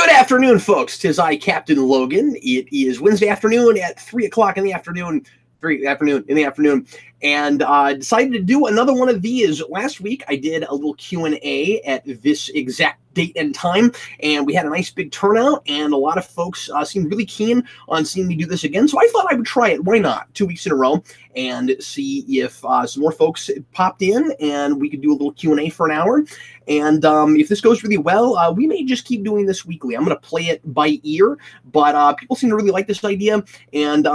Good afternoon, folks. 'Tis I, Captain Logan. It is Wednesday afternoon at 3 o'clock in the afternoon. And decided to do another one of these. Last week, I did a little Q&A at this exact date and time, and we had a nice big turnout, and a lot of folks seemed really keen on seeing me do this again, so I thought I would try it. Why not? 2 weeks in a row, and see if some more folks popped in, and we could do a little Q&A for an hour. And if this goes really well, we may just keep doing this weekly. I'm going to play it by ear, but people seem to really like this idea, and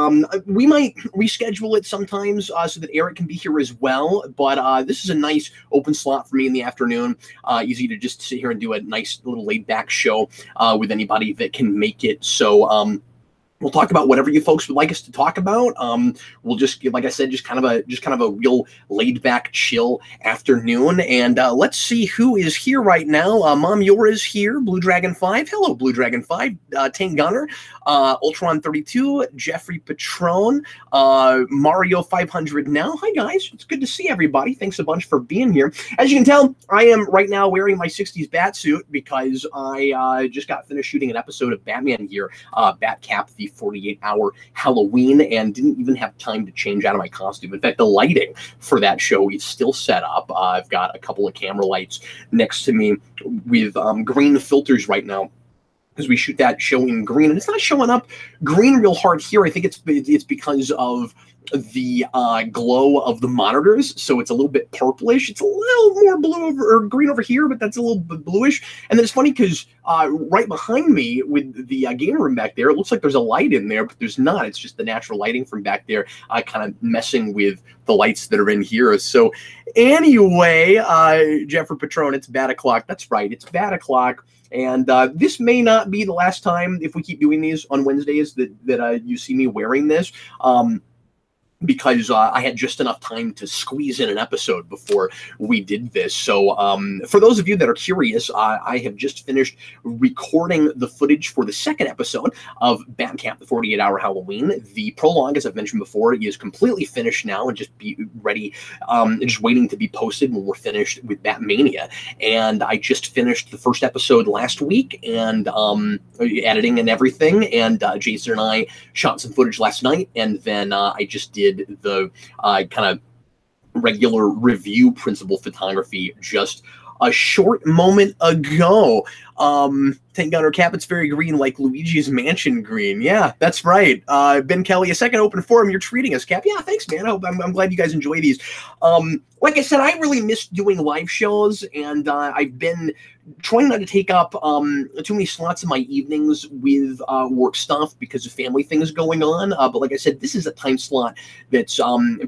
we might reschedule it sometimes so that Eric can be here as well. But this is a nice open slot for me in the afternoon. Easy to just sit here and do a nice little laid-back show with anybody that can make it. So we'll talk about whatever you folks would like us to talk about. We'll just, like I said, just kind of a real laid-back, chill afternoon. And let's see who is here right now. Mom Yor is here. Blue Dragon 5. Hello, Blue Dragon 5. Tank Gunner. Ultron 32. Jeffrey Patron. Mario 500 now. Hi, guys. It's good to see everybody. Thanks a bunch for being here. As you can tell, I am right now wearing my 60s bat suit because I just got finished shooting an episode of Batman here, Batcap, the 48-hour Halloween, and didn't even have time to change out of my costume. In fact, the lighting for that show is still set up. I've got a couple of camera lights next to me with green filters right now, because we shoot that show in green, and it's not showing up green real hard here. I think it's because of the glow of the monitors, so it's a little bit purplish. It's a little more blue or green over here, but that's a little bit bluish. And then it's funny because right behind me with the game room back there, it looks like there's a light in there, but there's not. It's just the natural lighting from back there kind of messing with the lights that are in here. So anyway, Jeffrey Patron, it's bat o'clock. That's right, it's bat o'clock. And this may not be the last time, if we keep doing these on Wednesdays, that you see me wearing this. Because I had just enough time to squeeze in an episode before we did this. So for those of you that are curious, I have just finished recording the footage for the second episode of Batcap, the 48-hour Halloween. The prologue, as I've mentioned before, is completely finished now and just be ready, just waiting to be posted when we're finished with Mania. And I just finished the first episode last week, and editing and everything. And Jason and I shot some footage last night, and then I just did the kind of regular review principal photography just a short moment ago. Tank Gunner Cap, it's very green, like Luigi's Mansion green. Yeah, that's right. Ben Kelly, a second open forum. You're treating us, Cap. Yeah, thanks, man. I'm glad you guys enjoy these. Like I said, I really miss doing live shows, and I've been trying not to take up too many slots in my evenings with work stuff because of family things going on. But like I said, this is a time slot that's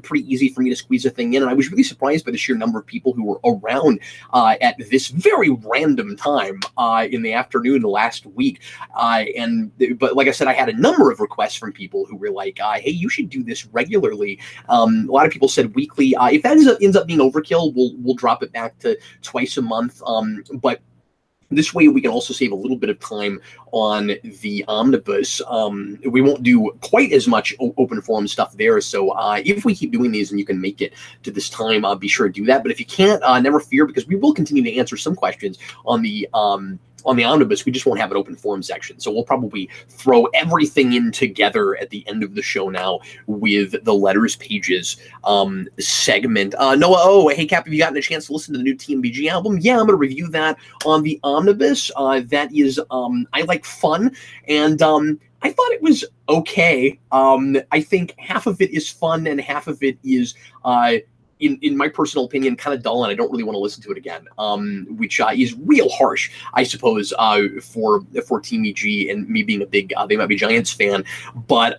pretty easy for me to squeeze a thing in. And I was really surprised by the sheer number of people who were around at this very random time in the afternoon last week. But like I said, I had a number of requests from people who were like, hey, you should do this regularly. A lot of people said weekly. If that ends up being overkill, we'll drop it back to twice a month. But this way we can also save a little bit of time on the omnibus. We won't do quite as much open forum stuff there. So if we keep doing these and you can make it to this time, be sure to do that. But if you can't, never fear, because we will continue to answer some questions on the omnibus. We just won't have an open forum section. So we'll probably throw everything in together at the end of the show now with the letters pages segment. Noah, oh, hey, Cap, have you gotten a chance to listen to the new TMBG album? Yeah, I'm going to review that on the omnibus. That is, I like fun, and I thought it was okay. I think half of it is fun and half of it is in my personal opinion, kind of dull, and I don't really want to listen to it again, which is real harsh, I suppose, for Team EG and me being a big They Might Be Giants fan. But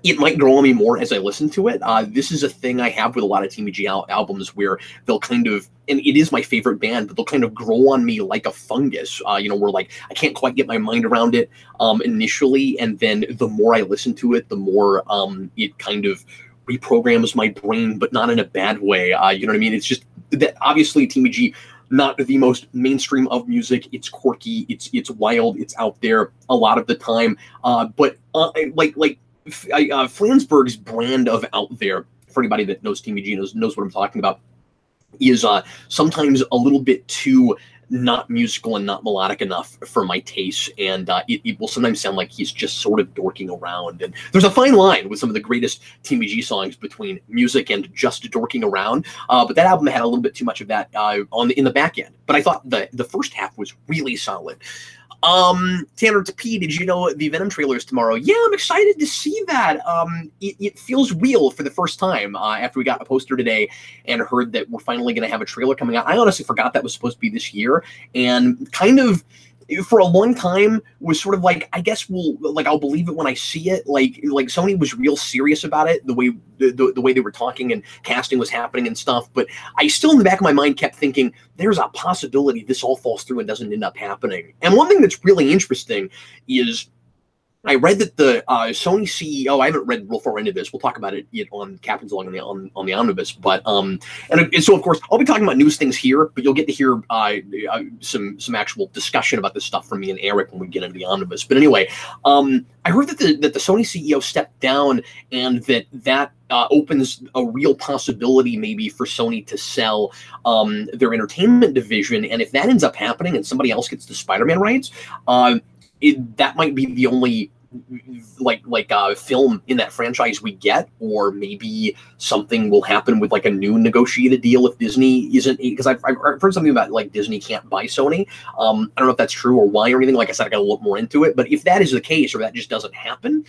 it might grow on me more as I listen to it. This is a thing I have with a lot of Team EG albums where they'll kind of, and it is my favorite band, but they'll kind of grow on me like a fungus, where like I can't quite get my mind around it initially, and then the more I listen to it, the more it kind of reprograms my brain, but not in a bad way. You know what I mean? It's just that obviously Team EG, not the most mainstream of music. It's quirky, it's wild, it's out there a lot of the time. But Flansburgh's brand of out there, for anybody that knows Team EG knows what I'm talking about, is sometimes a little bit too not musical and not melodic enough for my taste, and it will sometimes sound like he's just sort of dorking around. And there's a fine line with some of the greatest TMG songs between music and just dorking around, but that album had a little bit too much of that in the back end. But I thought the first half was really solid. Tanner to P, did you know the Venom trailer is tomorrow? Yeah, I'm excited to see that. It feels real for the first time after we got a poster today and heard that we're finally going to have a trailer coming out. I honestly forgot that was supposed to be this year, and kind of for a long time was sort of like, I guess I'll believe it when I see it. Like Sony was real serious about it, the way they were talking and casting was happening and stuff. But I still in the back of my mind kept thinking there's a possibility this all falls through and doesn't end up happening. And one thing that's really interesting is I read that the Sony CEO, I haven't read real far into this. We'll talk about it on Captain Logan on the Omnibus. But and so of course I'll be talking about news things here, but you'll get to hear some actual discussion about this stuff from me and Eric when we get into the Omnibus. But anyway, I heard that the Sony CEO stepped down, and that opens a real possibility maybe for Sony to sell their entertainment division. And if that ends up happening and somebody else gets the Spider-Man rights, that might be the only film in that franchise we get, or maybe something will happen with like a new negotiated deal if Disney isn't, because I've heard something about like Disney can't buy Sony. I don't know if that's true or why or anything. Like I said, I got to look more into it. But if that is the case, or that just doesn't happen,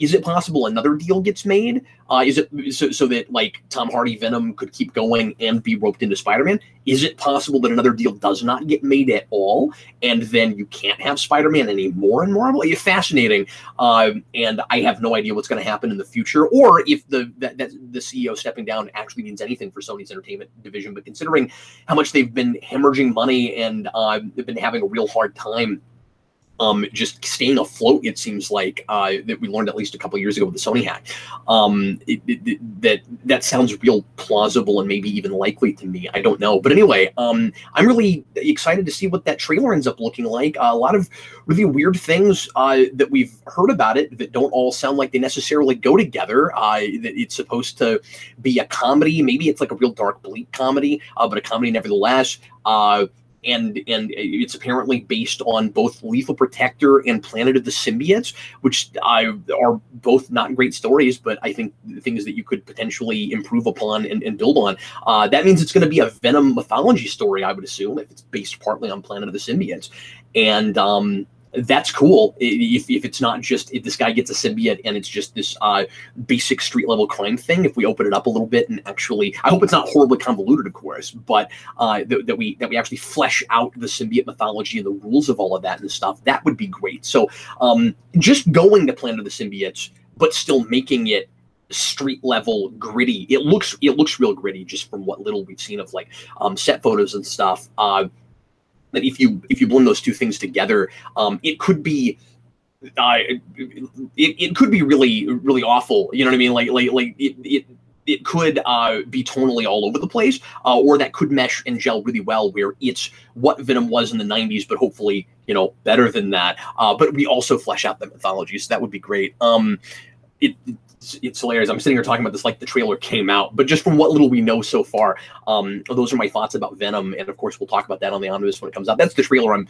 is it possible another deal gets made? Is it so that like Tom Hardy Venom could keep going and be roped into Spider-Man? Is it possible that another deal does not get made at all, and then you can't have Spider-Man anymore in Marvel? It's fascinating, and I have no idea what's going to happen in the future, or if the CEO stepping down actually means anything for Sony's entertainment division. But considering how much they've been hemorrhaging money and they've been having a real hard time just staying afloat, it seems like that we learned at least a couple of years ago with the Sony hack. That sounds real plausible and maybe even likely to me. I don't know, but anyway, I'm really excited to see what that trailer ends up looking like. A lot of really weird things that we've heard about it that don't all sound like they necessarily go together. That it's supposed to be a comedy, maybe it's like a real dark, bleak comedy, but a comedy nevertheless. And it's apparently based on both Lethal Protector and Planet of the Symbiotes, which are both not great stories, but I think things that you could potentially improve upon and build on. That means it's going to be a Venom mythology story, I would assume, if it's based partly on Planet of the Symbiotes. And that's cool if it's not just if this guy gets a symbiote and it's just this basic street level crime thing. If we open it up a little bit and actually, I hope it's not horribly convoluted, of course, but that we actually flesh out the symbiote mythology and the rules of all of that and stuff, that would be great. So just going to Planet of the Symbiotes, but still making it street level gritty. It looks real gritty just from what little we've seen of like set photos and stuff. That if you blend those two things together, it could be it could be really, really awful. You know what I mean? Like it could be tonally all over the place, or that could mesh and gel really well, where it's what Venom was in the 90s, but hopefully, better than that. But we also flesh out the mythology, so that would be great. It's hilarious. I'm sitting here talking about this like the trailer came out, but just from what little we know so far, those are my thoughts about Venom. And of course, we'll talk about that on the Omnibus when it comes out. That's the trailer I'm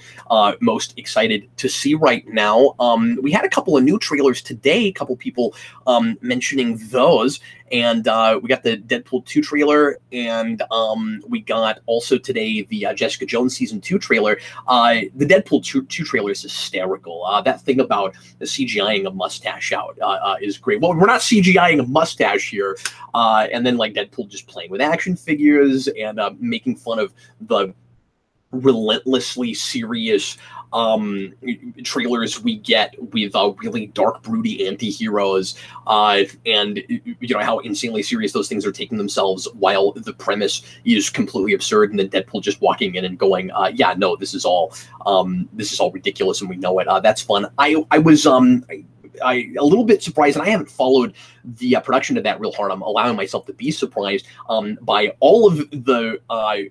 most excited to see right now. We had a couple of new trailers today, a couple people mentioning those. And we got the Deadpool 2 trailer, and we got also today the Jessica Jones Season 2 trailer. The Deadpool 2 trailer is hysterical. That thing about the CGIing a mustache out is great. Well, we're not CGIing a mustache here. And then like Deadpool just playing with action figures and making fun of the relentlessly serious trailers we get with really dark, broody anti-heroes, and how insanely serious those things are taking themselves, while the premise is completely absurd, and then Deadpool just walking in and going, yeah, no, this is all ridiculous and we know it. That's fun. I was a little bit surprised, and I haven't followed the production of that real hard. I'm allowing myself to be surprised by all of the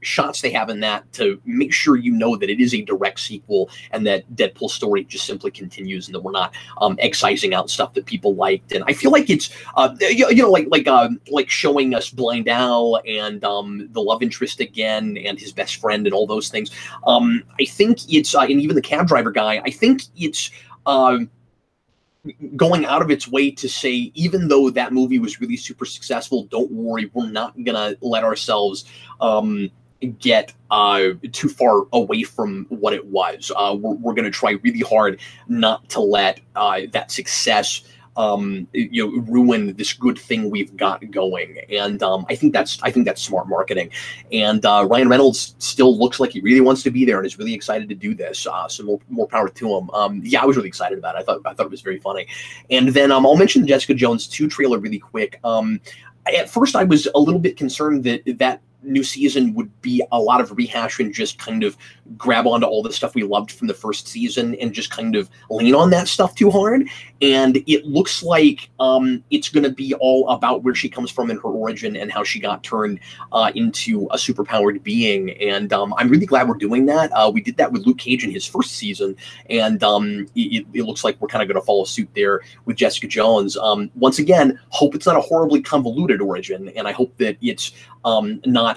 shots they have in that to make sure you know that it is a direct sequel and that Deadpool's story just simply continues and that we're not excising out stuff that people liked. And I feel like it's like showing us Blind Al and the love interest again and his best friend and all those things. I think it's and even the cab driver guy. I think it's going out of its way to say, even though that movie was really super successful, don't worry, we're not gonna let ourselves get too far away from what it was. We're gonna try really hard not to let that success ruin this good thing we've got going. And I think that's smart marketing. And Ryan Reynolds still looks like he really wants to be there and is really excited to do this. So more power to him. Yeah, I was really excited about it. I thought it was very funny. And then I'll mention the Jessica Jones 2 trailer really quick. At first, I was a little bit concerned that new season would be a lot of rehash and just kind of grab onto all the stuff we loved from the first season and just kind of lean on that stuff too hard. And it looks like it's going to be all about where she comes from in her origin and how she got turned into a superpowered being. And I'm really glad we're doing that. We did that with Luke Cage in his first season, and it looks like we're kind of going to follow suit there with Jessica Jones. Once again, hope it's not a horribly convoluted origin, and I hope that it's not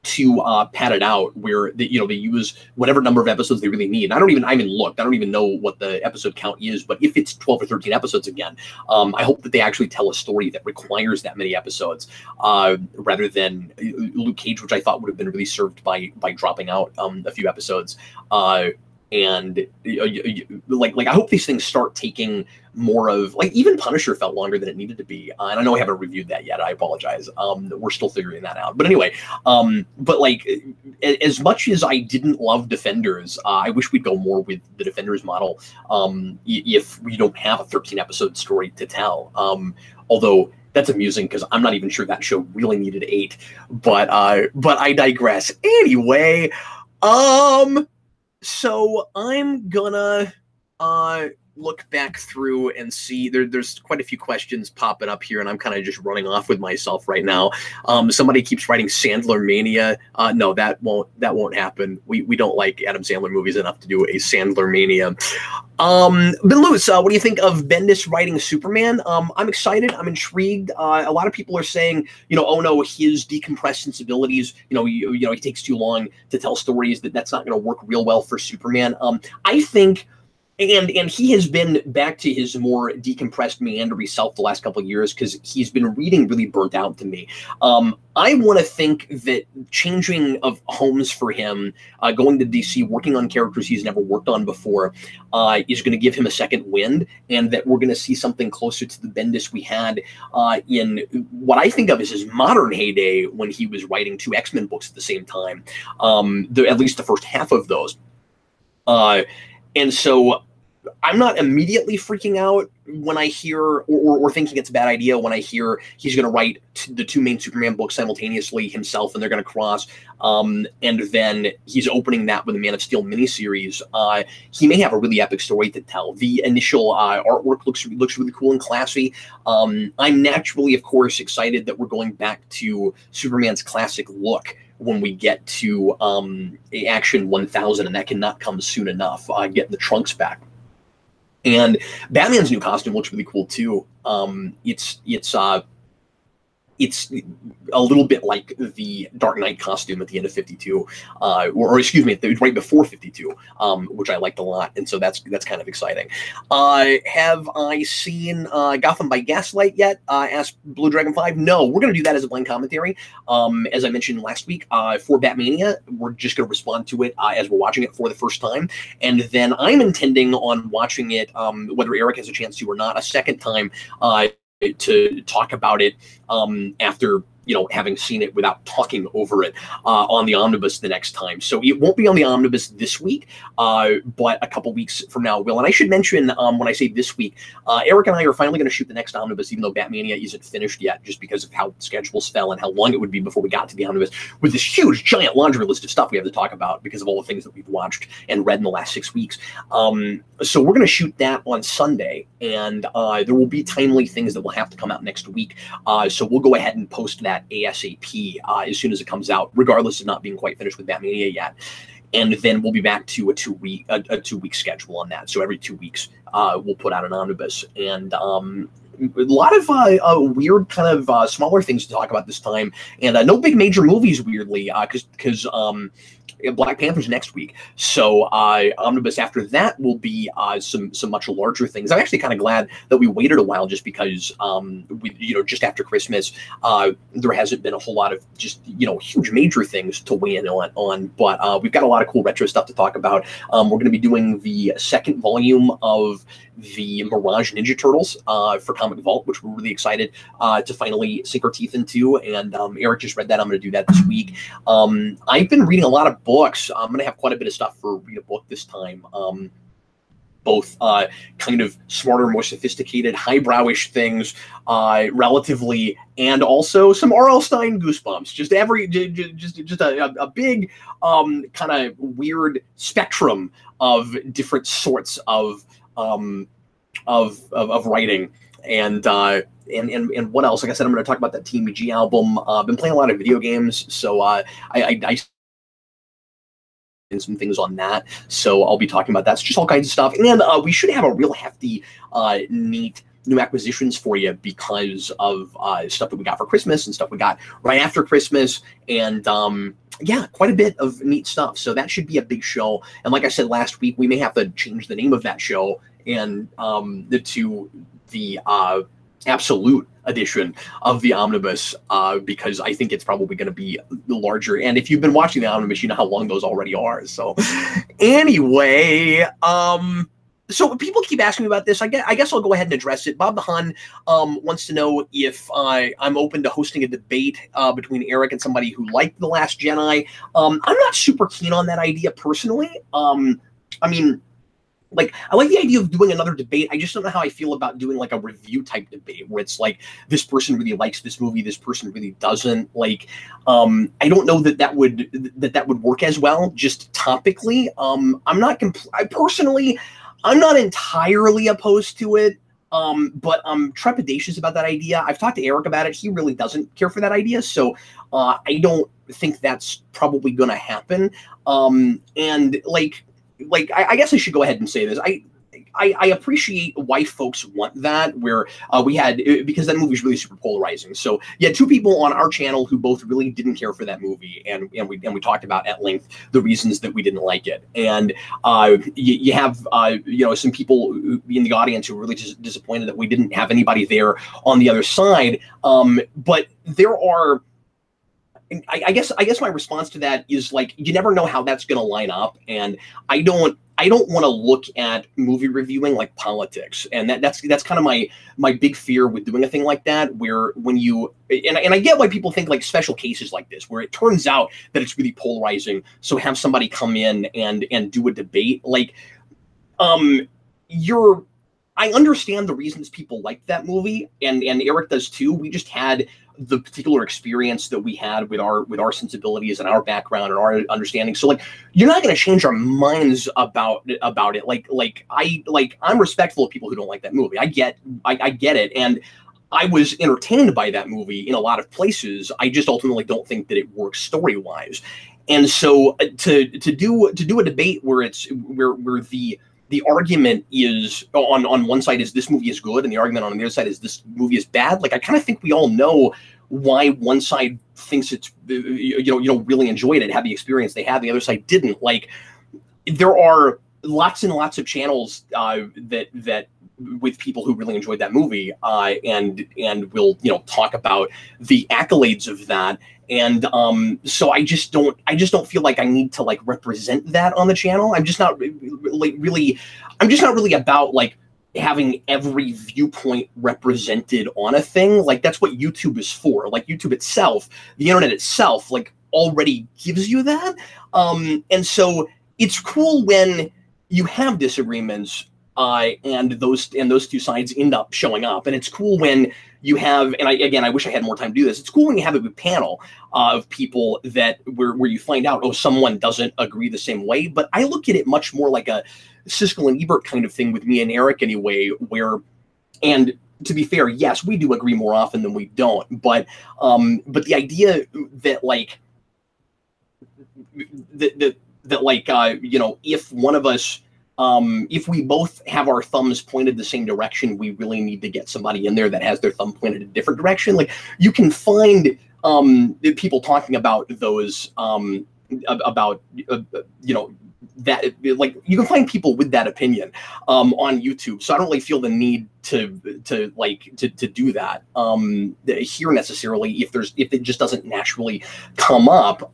too padded out where they use whatever number of episodes they really need. And I haven't looked. I don't even know what the episode count is, but if it's 12 or 13 episodes again, I hope that they actually tell a story that requires that many episodes rather than Luke Cage, which I thought would have been really served by dropping out a few episodes. And I hope these things start taking more of, like, even Punisher felt longer than it needed to be. And I know I haven't reviewed that yet. I apologize. We're still figuring that out. But anyway, but like, as much as I didn't love Defenders, I wish we'd go more with the Defenders model if we don't have a 13 episode story to tell. Although that's amusing because I'm not even sure that show really needed 8. But I digress. Anyway, so I'm gonna look back through and see there's quite a few questions popping up here, and I'm kind of just running off with myself right now. Somebody keeps writing Sandler Mania. No, that won't happen. We don't like Adam Sandler movies enough to do a Sandler Mania. Ben Lewis, what do you think of Bendis writing Superman? I'm excited. I'm intrigued. A lot of people are saying, oh no, his decompressed sensibilities, he takes too long to tell stories, that's not going to work real well for Superman. I think, and he has been back to his more decompressed, meandery self the last couple of years because he's been reading really burnt out to me. I want to think that changing of homes for him, going to DC, working on characters he's never worked on before, is going to give him a second wind, and that we're going to see something closer to the Bendis we had in what I think of as his modern heyday when he was writing 2 X-Men books at the same time, at least the first half of those. And so I'm not immediately freaking out when I hear or thinking it's a bad idea when I hear he's going to write the 2 main Superman books simultaneously himself and they're going to cross. And then he's opening that with a Man of Steel miniseries. He may have a really epic story to tell. The initial artwork looks really cool and classy. I'm naturally, of course, excited that we're going back to Superman's classic look when we get to Action 1000, and that cannot come soon enough. Getting the trunks back. And Batman's new costume looks really cool too. It's a little bit like the Dark Knight costume at the end of 52, or excuse me, right before 52, which I liked a lot, and so that's kind of exciting. Have I seen Gotham by Gaslight yet? Asked Blue Dragon 5. No, we're going to do that as a blind commentary. As I mentioned last week, for Batmania, we're just going to respond to it as we're watching it for the first time, and then I'm intending on watching it, whether Eric has a chance to or not, a second time, to talk about it after having seen it without talking over it on the omnibus the next time. So it won't be on the omnibus this week, but a couple weeks from now it will. And I should mention, when I say this week, Eric and I are finally going to shoot the next omnibus, even though Batmania isn't finished yet, just because of how schedules fell and how long it would be before we got to the omnibus, with this huge, giant laundry list of stuff we have to talk about because of all the things that we've watched and read in the last 6 weeks. So we're going to shoot that on Sunday, and there will be timely things that will have to come out next week. So we'll go ahead and post that ASAP as soon as it comes out, regardless of not being quite finished with Batmania yet. And then we'll be back to a two-week schedule on that. So every 2 weeks, we'll put out an omnibus. And a lot of weird kind of smaller things to talk about this time. And no big major movies, weirdly, because Black Panther's next week. So omnibus after that will be some much larger things. I'm actually kind of glad that we waited a while, just because just after Christmas there hasn't been a whole lot of just huge major things to weigh in on. But we've got a lot of cool retro stuff to talk about. We're going to be doing the second volume of the Mirage Ninja Turtles for Comic Vault, which we're really excited to finally sink our teeth into. And Eric just read that. I'm going to do that this week. I've been reading a lot of books. I'm going to have quite a bit of stuff for read a book this time. Both kind of smarter, more sophisticated, highbrowish things, relatively, and also some R.L. Stine goosebumps. Just a big kind of weird spectrum of different sorts of writing. And what else? Like I said, I'm going to talk about that TMG album. I've been playing a lot of video games, so I and some things on that. So I'll be talking about that. It's just all kinds of stuff. And we should have a real hefty, neat new acquisitions for you because of stuff that we got for Christmas and stuff we got right after Christmas. And yeah, quite a bit of neat stuff. So that should be a big show. And like I said last week, we may have to change the name of that show and to the absolute edition of the omnibus, because I think it's probably going to be larger. And if you've been watching the omnibus, you know how long those already are. So anyway, so people keep asking me about this. I guess I'll go ahead and address it. Bob the Hun wants to know if I'm open to hosting a debate between Eric and somebody who liked The Last Jedi. I'm not super keen on that idea personally. I mean, like, I like the idea of doing another debate. I just don't know how I feel about doing like a review type debate where it's like, this person really likes this movie, this person really doesn't. Like, I don't know that would work as well, just topically. I'm not entirely opposed to it, but I'm trepidatious about that idea. I've talked to Eric about it. He really doesn't care for that idea, so I don't think that's probably going to happen. And I guess I should go ahead and say this. I appreciate why folks want that, where we had, because that movie is really super polarizing. So you had two people on our channel who both really didn't care for that movie, and we talked about at length the reasons that we didn't like it. And you have some people in the audience who were really disappointed that we didn't have anybody there on the other side. But there are. I guess my response to that is, like, you never know how that's going to line up, and I don't want to look at movie reviewing like politics, and that's kind of my big fear with doing a thing like that, where when you and I get why people think like special cases like this, where it turns out that it's really polarizing, so have somebody come in and do a debate, like, I understand the reasons people like that movie, and Eric does too. We just had the particular experience that we had with our sensibilities and our background and our understanding. So, like, you're not going to change our minds about it. I'm respectful of people who don't like that movie. I get it, and I was entertained by that movie in a lot of places. I just ultimately don't think that it works story wise. And so to do a debate where the argument is on one side is this movie is good, and the argument on the other side is this movie is bad. Like, I kind of think we all know why one side thinks it's really enjoyed it, had the experience they had, the other side didn't. Like, there are lots and lots of channels that with people who really enjoyed that movie and will talk about the accolades of that. And so I just don't feel like I need to like represent that on the channel. I'm just not really about like having every viewpoint represented on a thing. Like, that's what YouTube is for. Like, YouTube itself, the internet itself, like, already gives you that. And so it's cool when you have disagreements, and those two sides end up showing up. And it's cool when you have, and I wish I had more time to do this. It's cool when you have a panel of people that where you find out, oh, someone doesn't agree the same way. But I look at it much more like a Siskel and Ebert kind of thing with me and Eric anyway, where, and to be fair, yes, we do agree more often than we don't. But the idea that like, if one of us, if we both have our thumbs pointed the same direction, we really need to get somebody in there that has their thumb pointed a different direction. Like, you can find people talking about those that, like, you can find people with that opinion on YouTube. So I don't really feel the need to do that here necessarily if it just doesn't naturally come up.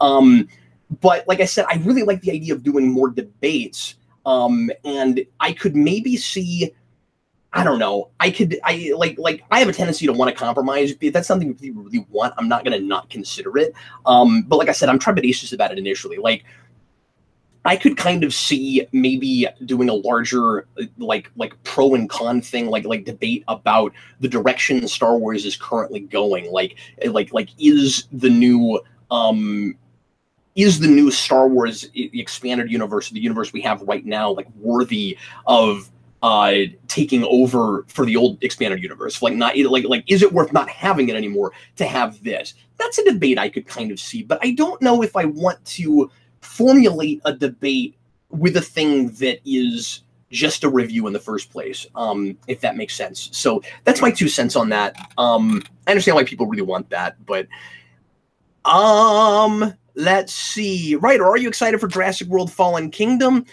But like I said, I really like the idea of doing more debates. And I could maybe see, I don't know, I have a tendency to want to compromise. If that's something people really want, I'm not going to not consider it. But like I said, I'm trepidatious about it initially. Like, I could kind of see maybe doing a larger, like pro and con thing, like debate about the direction Star Wars is currently going. Like is the new Star Wars expanded universe, the universe we have right now, like worthy of taking over for the old expanded universe? Like, not like is it worth not having it anymore to have this? That's a debate I could kind of see, but I don't know if I want to formulate a debate with a thing that is just a review in the first place, if that makes sense. So that's my 2 cents on that. I understand why people really want that, but let's see. Ryder, are you excited for Jurassic World Fallen Kingdom?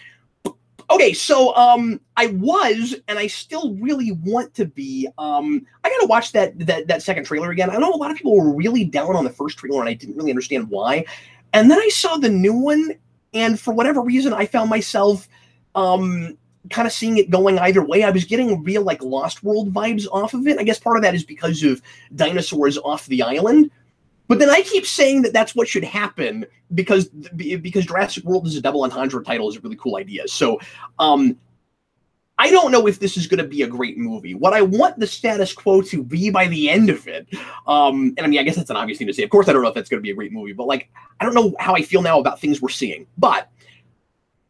Okay, so I was, and I still really want to be. I gotta watch that second trailer again. I know a lot of people were really down on the first trailer, and I didn't really understand why. And then I saw the new one, and for whatever reason, I found myself kind of seeing it going either way. I was getting real like Lost World vibes off of it. I guess part of that is because of dinosaurs off the island. But then I keep saying that that's what should happen because Jurassic World is a double entendre title is a really cool idea. So I don't know if this is going to be a great movie. What I want the status quo to be by the end of it, and I mean, I guess that's an obvious thing to say. Of course, I don't know if that's going to be a great movie, but like, I don't know how I feel now about things we're seeing. But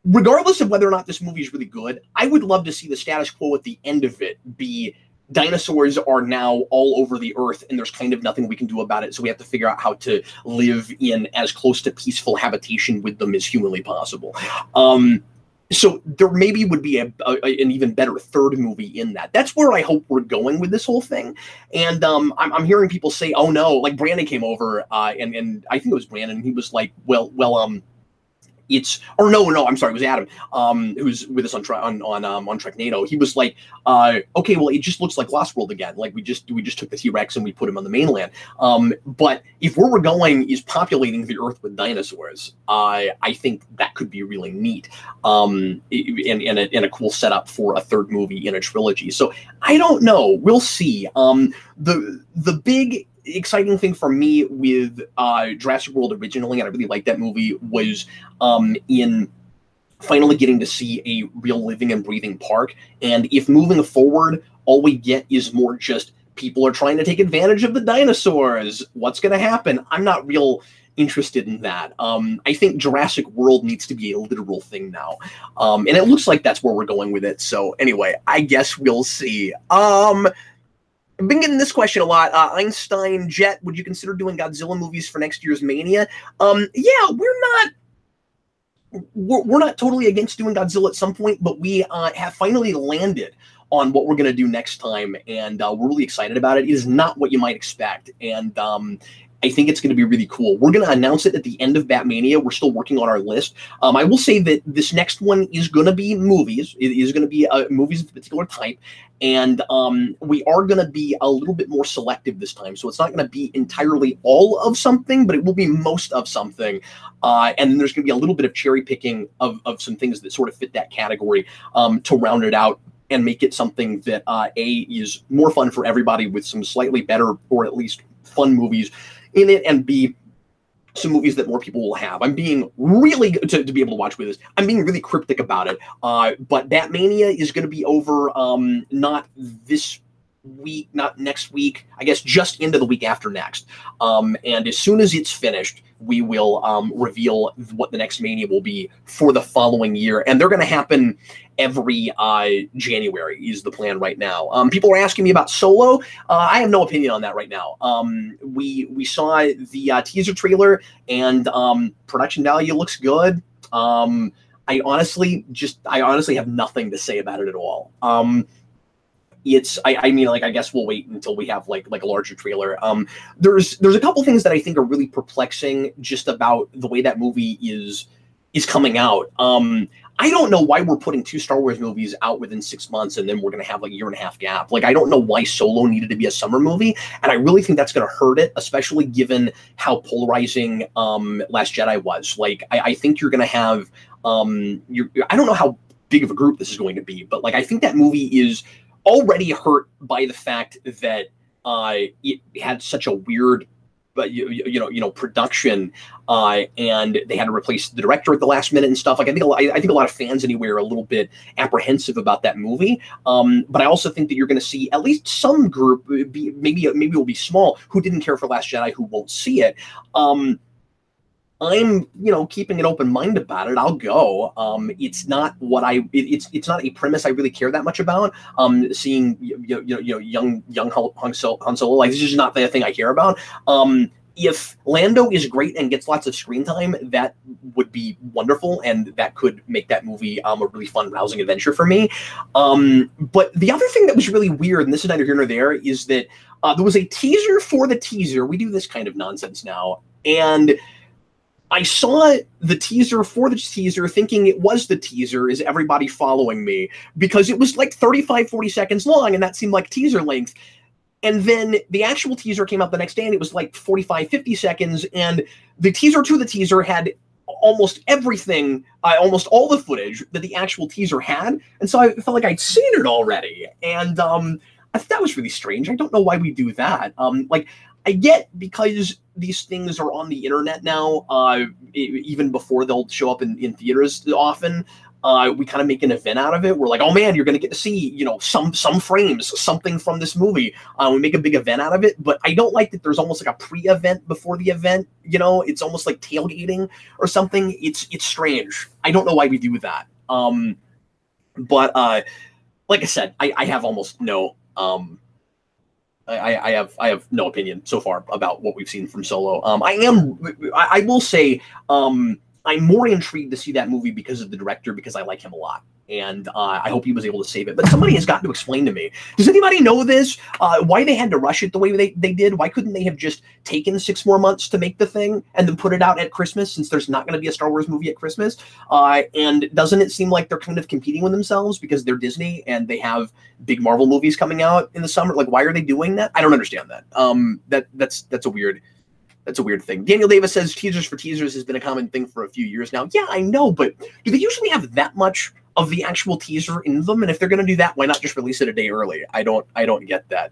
regardless of whether or not this movie is really good, I would love to see the status quo at the end of it be dinosaurs are now all over the earth and there's kind of nothing we can do about it. So we have to figure out how to live in as close to peaceful habitation with them as humanly possible. So there maybe would be an even better third movie in that. That's where I hope we're going with this whole thing. And I'm hearing people say, oh no, like Brandon came over and I think it was Brandon. He was like, well, I'm sorry, it was Adam, who's with us on Treknado. He was like, okay, well, it just looks like Lost World again. Like we just took the T-Rex and we put him on the mainland. But if where we're going is populating the Earth with dinosaurs, I think that could be really neat, and a cool setup for a third movie in a trilogy. So I don't know. We'll see. The big exciting thing for me with Jurassic World originally, and I really liked that movie, was in finally getting to see a real living and breathing park. And if moving forward, all we get is more just people are trying to take advantage of the dinosaurs, what's going to happen? I'm not real interested in that. I think Jurassic World needs to be a literal thing now. And it looks like that's where we're going with it. So anyway, I guess we'll see. I've been getting this question a lot. Einstein Jet, would you consider doing Godzilla movies for next year's Mania? Yeah, we're not totally against doing Godzilla at some point, but we have finally landed on what we're going to do next time, and we're really excited about it. It is not what you might expect, and I think it's going to be really cool. We're going to announce it at the end of Batmania. We're still working on our list. I will say that this next one is going to be movies. It is going to be movies of a particular type. And we are going to be a little bit more selective this time. So it's not going to be entirely all of something, but it will be most of something. And then there's going to be a little bit of cherry picking of some things that sort of fit that category to round it out. and make it something that is more fun for everybody with some slightly better or at least fun movies in it, and B, some movies that more people will have. I'm being really, to be able to watch with this, I'm being really cryptic about it. But Batmania is going to be over not this week, not next week, I guess just into the week after next. And as soon as it's finished, we will reveal what the next Mania will be for the following year. And they're going to happen every January is the plan right now. People are asking me about Solo. I have no opinion on that right now. We saw the teaser trailer, and production value looks good. I honestly have nothing to say about it at all. I mean, like, I guess we'll wait until we have like a larger trailer. There's a couple things that I think are really perplexing just about the way that movie is coming out. I don't know why we're putting 2 Star Wars movies out within 6 months, and then we're going to have like a 1.5 year gap. Like, I don't know why Solo needed to be a summer movie, and I really think that's going to hurt it, especially given how polarizing Last Jedi was. Like, I think you're going to have I don't know how big of a group this is going to be, but like, I think that movie is already hurt by the fact that it had such a weird, production, and they had to replace the director at the last minute and stuff. Like, I think a lot of fans anyway are a little bit apprehensive about that movie. But I also think that you're going to see at least some group, maybe it will be small, who didn't care for Last Jedi, who won't see it. I'm, keeping an open mind about it. I'll go. It's not what it's not a premise I really care that much about. Seeing young Han Solo, like, this is not the thing I care about. If Lando is great and gets lots of screen time, that would be wonderful, and that could make that movie a really fun, rousing adventure for me. But the other thing that was really weird, and this is neither here nor there, is that there was a teaser for the teaser. We do this kind of nonsense now, and I saw the teaser for the teaser thinking it was the teaser. Is everybody following me? Because it was like 35, 40 seconds long, and that seemed like teaser length. And then the actual teaser came out the next day, and it was like 45, 50 seconds, and the teaser to the teaser had almost everything, almost all the footage that the actual teaser had, and so I felt like I'd seen it already, and I thought that was really strange. I don't know why we do that. Like, I get because these things are on the internet now, even before they'll show up in theaters often, we kind of make an event out of it. We're like, oh man, you're going to get to see, some frames, something from this movie. We make a big event out of it, but I don't like that there's almost like a pre-event before the event. It's almost like tailgating or something. It's strange. I don't know why we do that. But like I said, I have almost no... I have no opinion so far about what we've seen from Solo. I will say, I'm more intrigued to see that movie because of the director, because I like him a lot. And I hope he was able to save it. But somebody has got to explain to me, does anybody know this? Why they had to rush it the way they did? Why couldn't they have just taken 6 more months to make the thing and then put it out at Christmas, since there's not going to be a Star Wars movie at Christmas? And doesn't it seem like they're kind of competing with themselves because they're Disney and they have big Marvel movies coming out in the summer? Like, why are they doing that? I don't understand that. That's a weird... That's a weird thing. Daniel Davis says teasers for teasers has been a common thing for a few years now. Yeah, I know, but do they usually have that much of the actual teaser in them? And if they're going to do that, why not just release it a day early? I don't get that.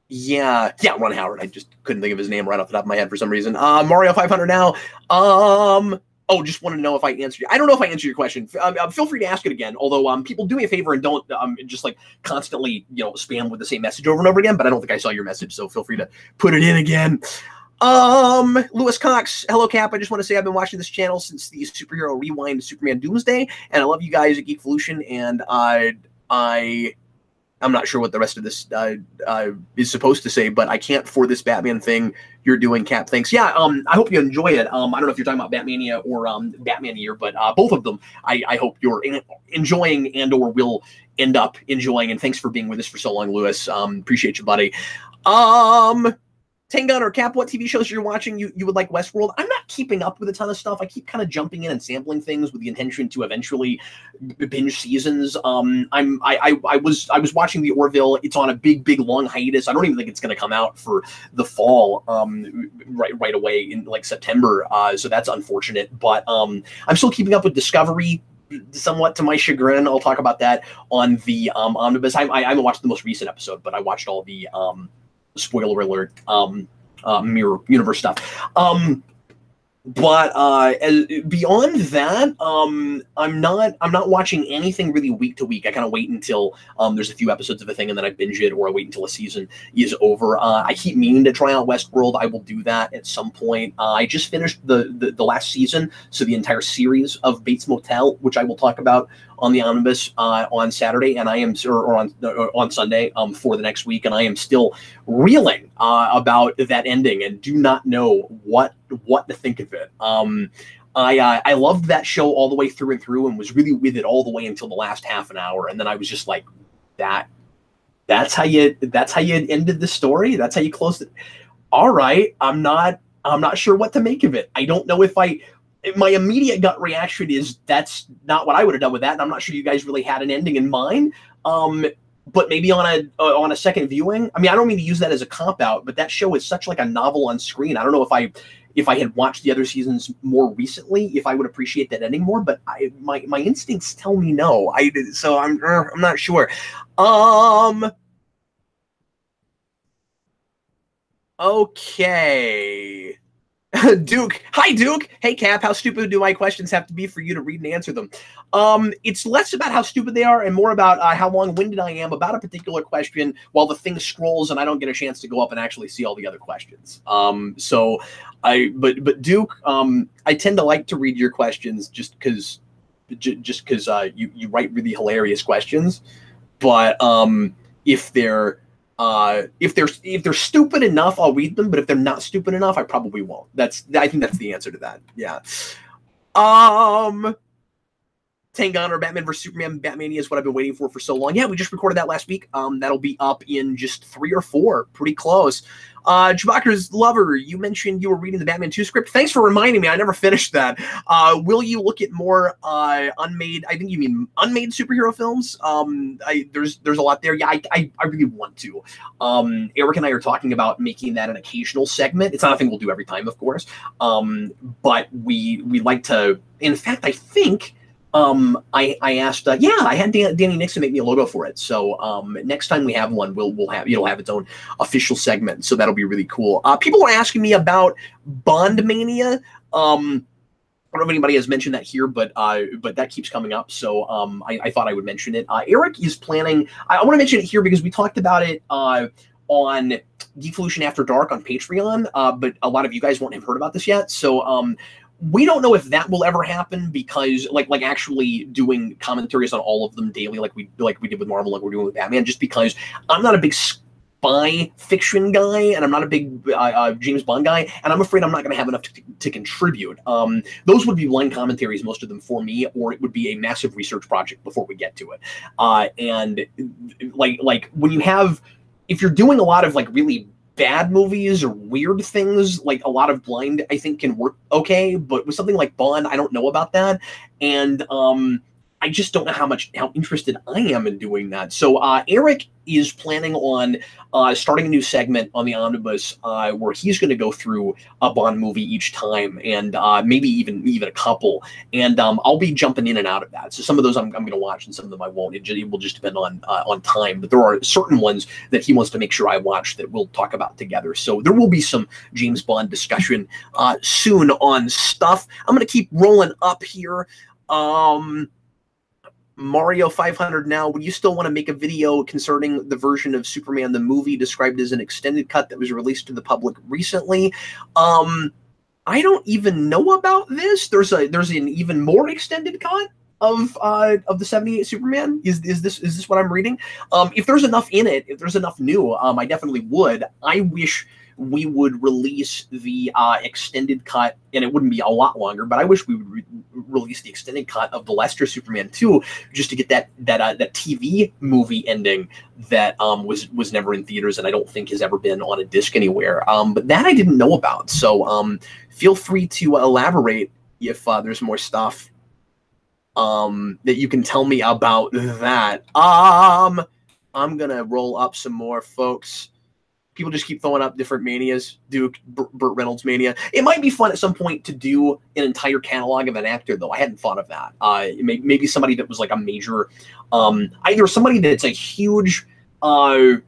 Yeah, Ron Howard. I just couldn't think of his name right off the top of my head for some reason. Mario 500 now. Oh, just wanted to know if I answered you. I don't know if I answered your question. Feel free to ask it again. Although people do me a favor and don't just like constantly spam with the same message over and over again. But I don't think I saw your message, so feel free to put it in again. Lewis Cox, hello Cap. I just want to say I've been watching this channel since the Superhero Rewind Superman Doomsday, and I love you guys at Geekvolution. And I'm not sure what the rest of this is supposed to say, but I can't for this Batman thing you're doing, Cap. Thanks. Yeah, I hope you enjoy it. I don't know if you're talking about Batmania or Batman Year, but both of them I hope you're enjoying and or will end up enjoying. And thanks for being with us for so long, Lewis. Appreciate you, buddy. Tengun or Cap, what TV shows you're watching you would like Westworld? I'm not keeping up with a ton of stuff. I keep kind of jumping in and sampling things with the intention to eventually binge seasons. I was watching the Orville. It's on a big long hiatus. I don't even think it's going to come out for the fall right away in like September. So that's unfortunate. But I'm still keeping up with Discovery, somewhat to my chagrin. I'll talk about that on the omnibus. I haven't watched the most recent episode, but I watched all the spoiler alert, Mirror Universe stuff. But beyond that, I'm not watching anything really week to week. I kind of wait until there's a few episodes of a thing and then I binge it, or I wait until a season is over. I keep meaning to try out Westworld. I will do that at some point. I just finished the last season, so the entire series of Bates Motel, which I will talk about on the omnibus on Saturday, and I am on Sunday for the next week, and I am still reeling about that ending and do not know what to think of it. I loved that show all the way through and through, and was really with it all the way until the last half an hour, and then I was just like, that's how you ended the story. That's how you closed it. All right, I'm not sure what to make of it. I don't know if my immediate gut reaction is that's not what I would have done with that, and I'm not sure you guys really had an ending in mind. But maybe on a second viewing, I mean, I don't mean to use that as a cop out, but that show is such like a novel on screen. I don't know if I had watched the other seasons more recently, if I would appreciate that ending more. But my instincts tell me no. So I'm not sure. Okay. Duke. Hi, Duke. Hey, Cap. How stupid do my questions have to be for you to read and answer them? It's less about how stupid they are and more about how long-winded I am about a particular question while the thing scrolls and I don't get a chance to go up and actually see all the other questions. But Duke, I tend to like to read your questions just because you write really hilarious questions. But if they're stupid enough, I'll read them. But if they're not stupid enough, I probably won't. I think that's the answer to that. Yeah. Tengun or Batman vs Superman, Batmania is what I've been waiting for so long. Yeah, we just recorded that last week. That'll be up in just 3 or 4, pretty close. Chewbacca's Lover, you mentioned you were reading the Batman 2 script. Thanks for reminding me. I never finished that. Will you look at more unmade, I think you mean unmade superhero films? There's a lot there. Yeah, I really want to. Eric and I are talking about making that an occasional segment. It's not a thing we'll do every time, of course. But we like to, in fact, I think I asked, I had Danny Nixon make me a logo for it. So next time we have one, it'll have its own official segment. So that'll be really cool. People are asking me about Bond Mania. I don't know if anybody has mentioned that here, but that keeps coming up. So I thought I would mention it. Eric is planning. I want to mention it here because we talked about it on Devolution After Dark on Patreon, but a lot of you guys won't have heard about this yet. So we don't know if that will ever happen because like actually doing commentaries on all of them daily, like we did with Marvel, like we're doing with Batman, just because I'm not a big spy fiction guy and I'm not a big James Bond guy, and I'm afraid I'm not going to have enough to contribute. Those would be blind commentaries, most of them for me, or it would be a massive research project before we get to it. And like when you have, if you're doing a lot of like really bad movies or weird things, like a lot of blind, I think can work okay. But with something like Bond, I don't know about that. And I just don't know how interested I am in doing that. So Eric is planning on starting a new segment on the Omnibus where he's going to go through a Bond movie each time, and maybe even a couple. And I'll be jumping in and out of that. So some of those I'm going to watch, and some of them I won't. It will just depend on time. But there are certain ones that he wants to make sure I watch that we'll talk about together. So there will be some James Bond discussion soon on stuff. I'm going to keep rolling up here. Mario 500 now, would you still want to make a video concerning the version of Superman the movie described as an extended cut that was released to the public recently? I don't even know about this. There's an even more extended cut of the 78 Superman. Is this what I'm reading? If there's enough in it, if there's enough new, I definitely would. I wish we would release the extended cut, and it wouldn't be a lot longer, but I wish we would release the extended cut of the Lester Superman 2 just to get that TV movie ending that was never in theaters and I don't think has ever been on a disc anywhere. But that I didn't know about. So feel free to elaborate if there's more stuff that you can tell me about that. I'm gonna roll up some more, folks. People just keep throwing up different manias. Do Burt Reynolds mania. It might be fun at some point to do an entire catalog of an actor, though. I hadn't thought of that. Maybe somebody that was like a major, either somebody that's a huge, that's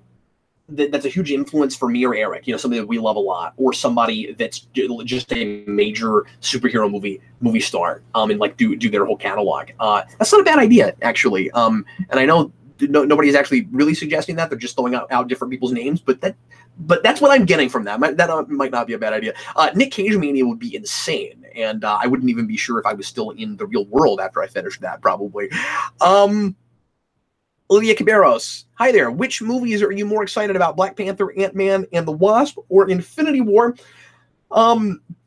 a huge influence for me or Eric. You know, somebody that we love a lot, or somebody that's just a major superhero movie star. And like do their whole catalog. That's not a bad idea, actually. And I know. Nobody is actually really suggesting that. They're just throwing out different people's names, but that's what I'm getting from that. That might not be a bad idea. Nick Cage mania would be insane, and I wouldn't even be sure if I was still in the real world after I finished that, probably. Olivia Cabarros, hi there. Which movies are you more excited about, Black Panther, Ant-Man and the Wasp, or Infinity War?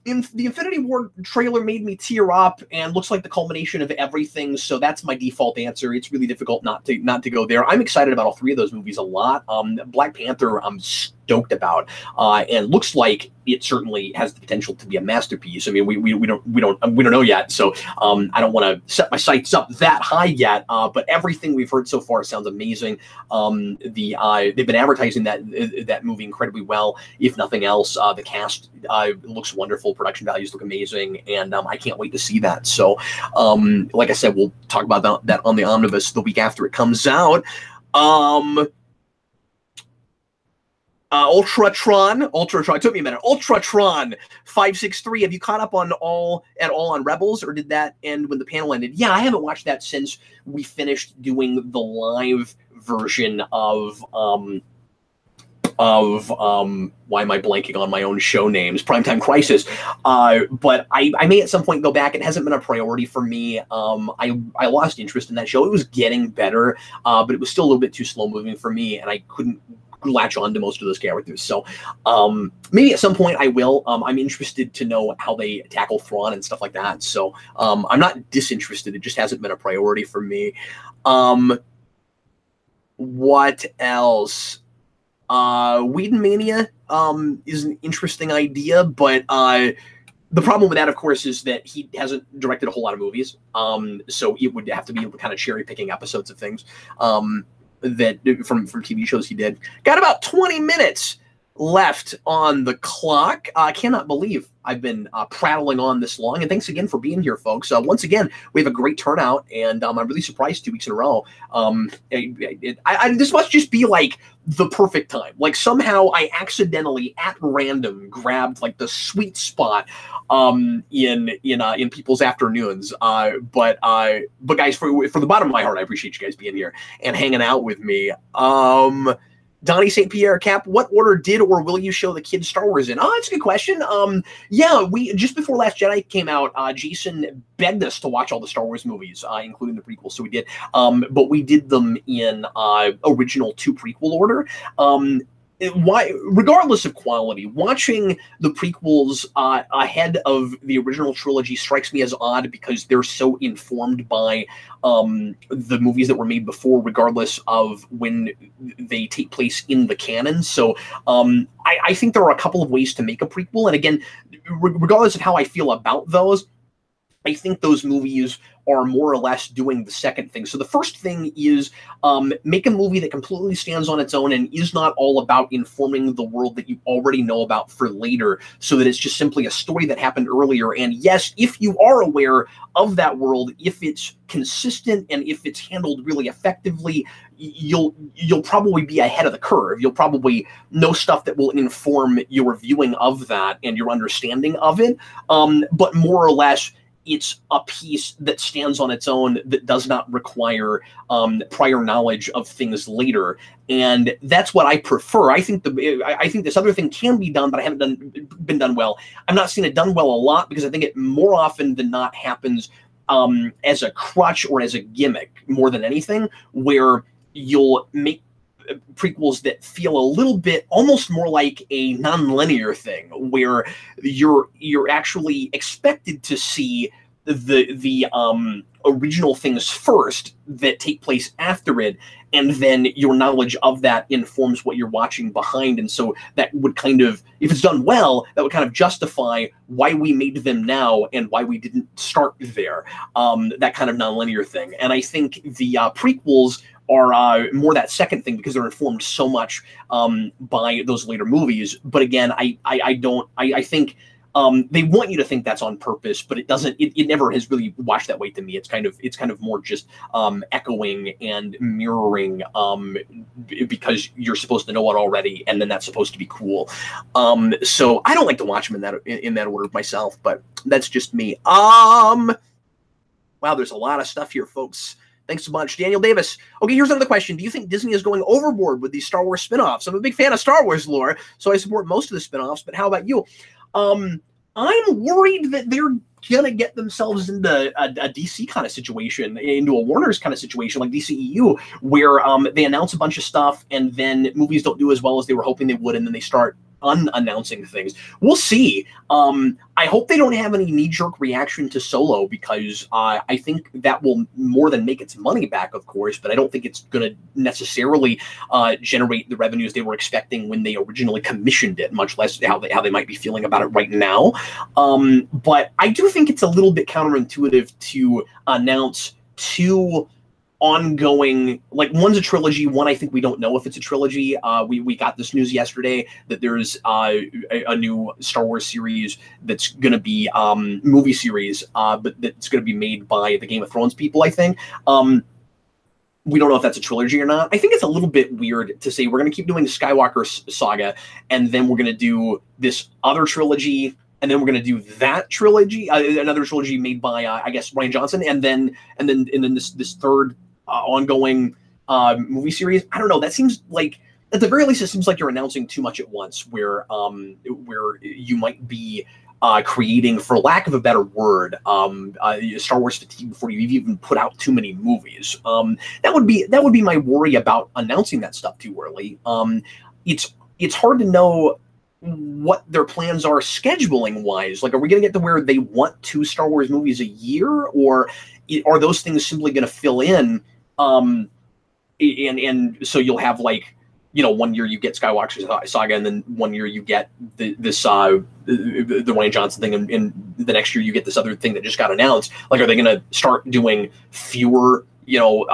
In the Infinity War trailer made me tear up and looks like the culmination of everything, so that's my default answer. It's really difficult not to go there. I'm excited about all three of those movies a lot. Black Panther I'm stoked about, and looks like it certainly has the potential to be a masterpiece. I mean, we don't know yet, so I don't want to set my sights up that high yet. But everything we've heard so far sounds amazing. They've been advertising that movie incredibly well. If nothing else, the cast looks wonderful. Production values look amazing, and I can't wait to see that. So, like I said, we'll talk about that on the Omnibus the week after it comes out. Ultratron, it took me a minute. Ultratron 563. Have you caught up on all on Rebels, or did that end when the panel ended? Yeah, I haven't watched that since we finished doing the live version of why am I blanking on my own show names? Primetime Crisis. But I may at some point go back. It hasn't been a priority for me. I lost interest in that show. It was getting better, but it was still a little bit too slow moving for me, and I couldn't latch on to most of those characters. So maybe at some point I will. I'm interested to know how they tackle Thrawn and stuff like that. So I'm not disinterested. It just hasn't been a priority for me. What else? Whedon Mania is an interesting idea, but the problem with that, of course, is that he hasn't directed a whole lot of movies. So it would have to be kind of cherry picking episodes of things that from TV shows he did. Got about 20 minutes left on the clock. I cannot believe I've been prattling on this long, and thanks again for being here, folks. Once again, we have a great turnout, and I'm really surprised 2 weeks in a row. This must just be like the perfect time. Like somehow I accidentally, at random, grabbed like the sweet spot in people's afternoons. But guys, for the bottom of my heart, I appreciate you guys being here and hanging out with me. Donnie St. Pierre, Cap, what order did or will you show the kids Star Wars in? Oh, that's a good question. Yeah, we just before Last Jedi came out, Jason begged us to watch all the Star Wars movies, including the prequels, so we did. But we did them in original to prequel order. Regardless of quality, watching the prequels ahead of the original trilogy strikes me as odd because they're so informed by the movies that were made before, regardless of when they take place in the canon. So I think there are a couple of ways to make a prequel. And again, regardless of how I feel about those, I think those movies are more or less doing the second thing. So the first thing is make a movie that completely stands on its own and is not all about informing the world that you already know about for later, so that it's just simply a story that happened earlier. And yes, if you are aware of that world, if it's consistent and if it's handled really effectively, you'll probably be ahead of the curve. You'll probably know stuff that will inform your viewing of that and your understanding of it. But more or less, it's a piece that stands on its own that does not require prior knowledge of things later, and that's what I prefer. I think this other thing can be done, but I haven't been done well. I'm not seeing it done well a lot because I think it more often than not happens as a crutch or as a gimmick more than anything, where you'll make prequels that feel a little bit almost more like a non-linear thing, where you're actually expected to see the original things first that take place after it, and then your knowledge of that informs what you're watching behind. And so that would kind of, if it's done well, that would kind of justify why we made them now and why we didn't start there. That kind of nonlinear thing. And I think the prequels are more that second thing, because they're informed so much by those later movies. But again, I think they want you to think that's on purpose, but it doesn't. It never has really washed that way to me. It's kind of more just echoing and mirroring, because you're supposed to know it already, and then that's supposed to be cool. So I don't like to watch them in that order myself, but that's just me. Wow, there's a lot of stuff here, folks. Thanks so much. Daniel Davis. Okay, here's another question. Do you think Disney is going overboard with these Star Wars spinoffs? I'm a big fan of Star Wars lore, so I support most of the spinoffs, but how about you? I'm worried that they're going to get themselves into a DC kind of situation, into a Warner's kind of situation, like DCEU, where they announce a bunch of stuff and then movies don't do as well as they were hoping they would, and then they start unannouncing things. We'll see. I hope they don't have any knee-jerk reaction to Solo, because I think that will more than make its money back, of course, but I don't think it's going to necessarily generate the revenues they were expecting when they originally commissioned it, much less how they might be feeling about it right now. But I do think it's a little bit counterintuitive to announce two ongoing, like, one's a trilogy, one I think we don't know if it's a trilogy. We got this news yesterday that there's a new Star Wars series that's going to be movie series, but that's going to be made by the Game of Thrones people, I think. We don't know if that's a trilogy or not. I think it's a little bit weird to say we're going to keep doing the Skywalker saga, and then we're going to do this other trilogy, and then we're going to do that trilogy, another trilogy made by I guess Rian Johnson, and then this third ongoing movie series. I don't know. That seems like, at the very least, it seems like you're announcing too much at once, where you might be creating, for lack of a better word, Star Wars fatigue before you even put out too many movies. That would be my worry about announcing that stuff too early. It's hard to know what their plans are scheduling wise. Like, are we going to get to where they want 2 Star Wars movies a year, or are those things simply going to fill in? And so you'll have, like, you know, one year you get Skywalker saga, and then one year you get the Rian Johnson thing, and the next year you get this other thing that just got announced. Like, are they going to start doing fewer, you know,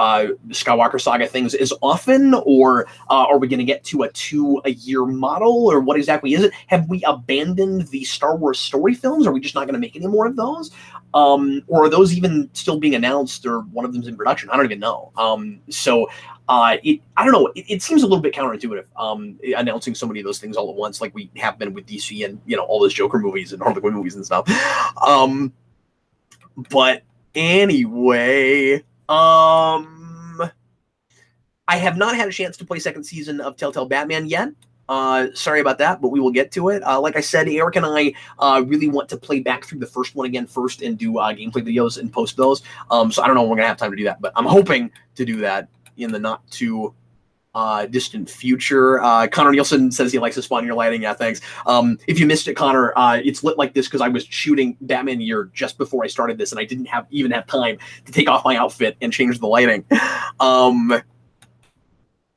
Skywalker saga things as often, or are we going to get to a 2-a-year model, or what exactly is it? Have we abandoned the Star Wars story films? Are we just not going to make any more of those? Or are those even still being announced, or one of them's in production? I don't even know. I don't know. It seems a little bit counterintuitive, announcing so many of those things all at once, like we have been with DC and, you know, all those Joker movies and Harley Quinn movies and stuff. But anyway, I have not had a chance to play second season of Telltale Batman yet. Sorry about that, but we will get to it. Like I said, Eric and I really want to play back through the first one again first and do gameplay videos and post those. So I don't know when we're going to have time to do that, but I'm hoping to do that in the not too distant future. Connor Nielsen says he likes the spawn your lighting. Yeah, thanks. If you missed it, Connor, it's lit like this because I was shooting Batman Year just before I started this, and I didn't even have time to take off my outfit and change the lighting.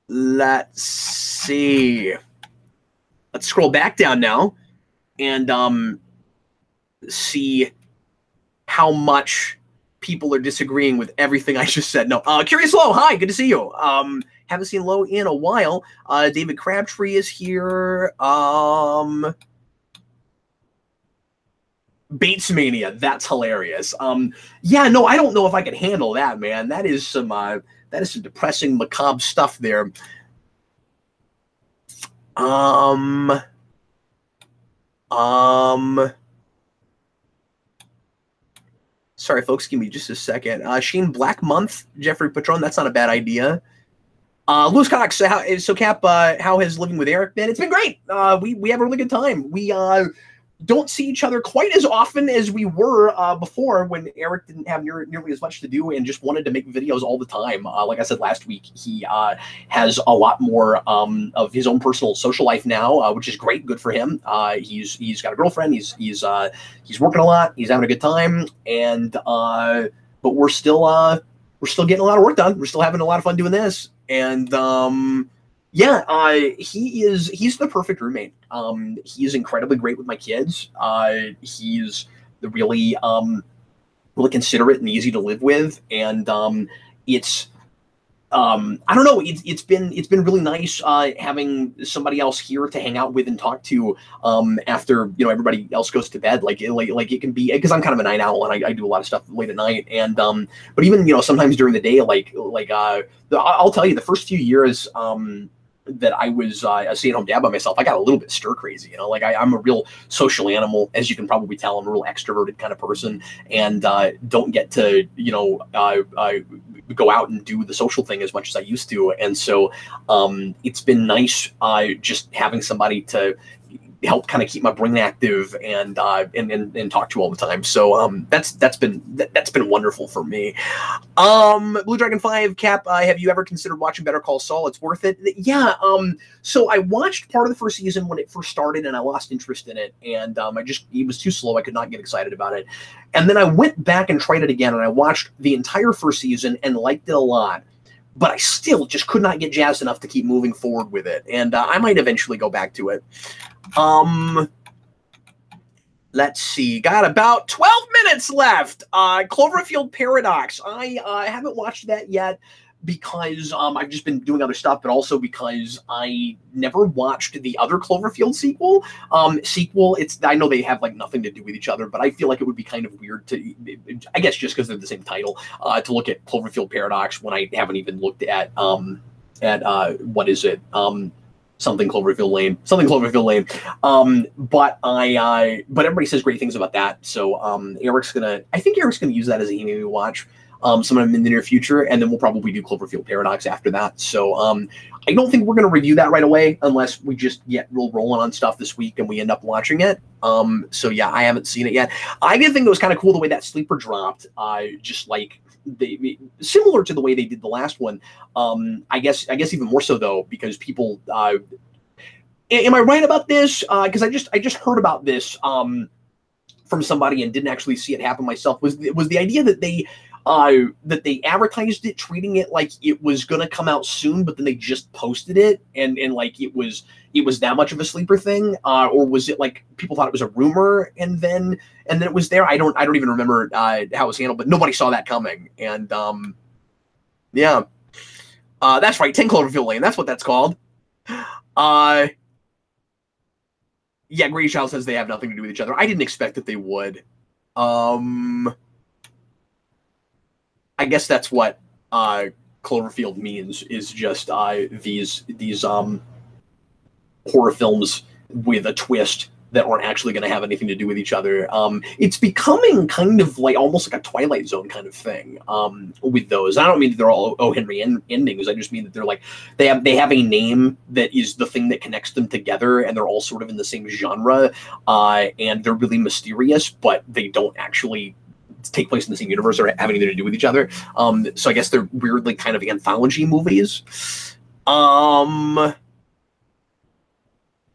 Let's see. Let's scroll back down now and see how much people are disagreeing with everything I just said. No, Curious Low, hi, good to see you. Haven't seen Low in a while. David Crabtree is here. Bates Mania, that's hilarious. Yeah, no, I don't know if I can handle that, man. That is some depressing, macabre stuff there. Sorry, folks, give me just a second. Shane Black Month, Jeffrey Patron, that's not a bad idea. Lewis Cox, so Cap, how has living with Eric been? It's been great. We have a really good time. We don't see each other quite as often as we were before, when Eric didn't have nearly as much to do and just wanted to make videos all the time. Like I said last week, he has a lot more of his own personal social life now, which is great. Good for him. He's got a girlfriend. He's working a lot. He's having a good time, and but we're still getting a lot of work done. We're still having a lot of fun doing this, and he's the perfect roommate. He is incredibly great with my kids. He's really considerate and easy to live with, and it's I don't know. It's been really nice having somebody else here to hang out with and talk to after everybody else goes to bed. Like it can be, because I'm kind of a night owl and I do a lot of stuff late at night, and but even sometimes during the day, I'll tell you, the first few years that I was a stay-at-home dad by myself, I got a little bit stir crazy. I'm a real social animal, as you can probably tell. I'm a real extroverted kind of person, and don't get to go out and do the social thing as much as I used to. And so it's been nice just having somebody to help kind of keep my brain active and talk to all the time. So that's been wonderful for me. Blue Dragon 5, Cap, have you ever considered watching Better Call Saul? It's worth it. Yeah. So I watched part of the first season when it first started, and I lost interest in it, and it was too slow. I could not get excited about it. And then I went back and tried it again, and I watched the entire first season and liked it a lot. But I still just could not get jazzed enough to keep moving forward with it. And I might eventually go back to it. Let's see. Got about 12 minutes left. Cloverfield Paradox. I haven't watched that yet because I've just been doing other stuff, but also because I never watched the other Cloverfield sequel. I know they have nothing to do with each other, but I feel like it would be kind of weird to, I guess just because they're the same title, to look at Cloverfield Paradox when I haven't even looked at what is it? Something Cloverfield Lane. But everybody says great things about that. So I think Eric's gonna use that as a email to watch sometime in the near future, and then we'll probably do Cloverfield Paradox after that. So I don't think we're going to review that right away unless we just get real rolling on stuff this week and we end up watching it. So yeah, I haven't seen it yet. I did think it was kind of cool the way that sleeper dropped, just similar to the way they did the last one. I guess even more so though, because people, am I right about this? Because I just heard about this from somebody and didn't actually see it happen myself. Was the idea that they advertised it, treating it like it was gonna come out soon, but then they just posted it, and like it was that much of a sleeper thing, or was it like people thought it was a rumor and then it was there? I don't even remember how it was handled, but nobody saw that coming, and yeah, that's right, 10 Cloverfield Lane, that's what that's called. Yeah, Grey Child says they have nothing to do with each other. I didn't expect that they would. I guess that's what Cloverfield means, is just these horror films with a twist that aren't actually going to have anything to do with each other. It's becoming kind of like almost like a Twilight Zone kind of thing with those. I don't mean that they're all O. Henry endings. I just mean that they're like they have a name that is the thing that connects them together, and they're all sort of in the same genre, and they're really mysterious, but they don't actually take place in the same universe or have anything to do with each other. So I guess they're weirdly kind of anthology movies.